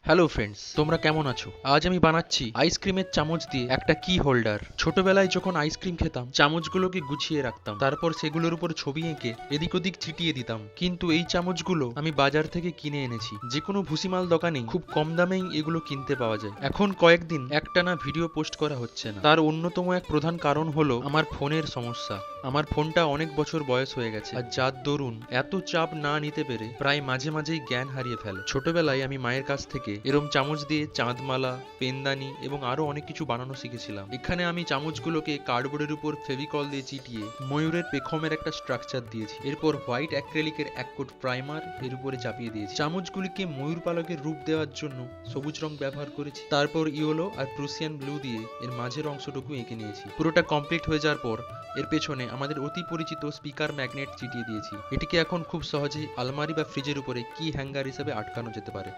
Hello friends, তোমরা কেমন আছো? আজ আমি বানাচ্ছি আইসক্রিমের চামচ দিয়ে একটা কি হোল্ডার। ছোটবেলায় যখন আইসক্রিম খেতাম চামচগুলোকে গুছিয়ে রাখতাম, তারপর সেগুলোর উপর ছবি এঁকে এদিক ওদিক ছিটিয়ে দিতাম। কিন্তু এই চামচগুলো আমি বাজার থেকে কিনে এনেছি। যে কোনো ভুসিমাল দোকানেই খুব কম দামেই এগুলো কিনতে পাওয়া যায়। এখন কয়েকদিন একটানা ভিডিও পোস্ট করা হচ্ছে না, তার অন্যতম এক প্রধান কারণ হলো আমার ফোনের সমস্যা। আমার ফোনটা অনেক বছর বয়স হয়ে গেছে, আর যার দরুন এত চাপ না নিতে পেরে প্রায় মাঝে মাঝেই জ্ঞান হারিয়ে ফেলে। ছোটবেলায় আমি মায়ের কাছ থেকে এরম চামচ দিয়ে চাঁদমালা, পেনদানি এবং আরো অনেক কিছু বানানো শিখেছিলাম। এখানে আমি চামচগুলোকে কার্ডবোর্ডের উপর ফেভিকল দিয়ে চিটিয়ে ময়ূরের পেখমের একটা স্ট্রাকচার দিয়েছি। এরপর হোয়াইট অ্যাক্রেলিকের এক কোট প্রাইমার এর উপরে চাপিয়ে দিয়েছি। চামচগুলিকে ময়ূর পালকের রূপ দেওয়ার জন্য সবুজ রং ব্যবহার করেছি। তারপর ইয়েলো আর প্রুসিয়ান ব্লু দিয়ে এর মাঝের অংশটুকু এঁকে নিয়েছি। পুরোটা কমপ্লিট হয়ে যাওয়ার পর এর পেছনে আমাদের অতি পরিচিত স্পিকার ম্যাগনেট চিটিয়ে দিয়েছি। এটিকে এখন খুব সহজেই আলমারি বা ফ্রিজের উপরে কি হ্যাঙ্গার হিসেবে আটকানো যেতে পারে।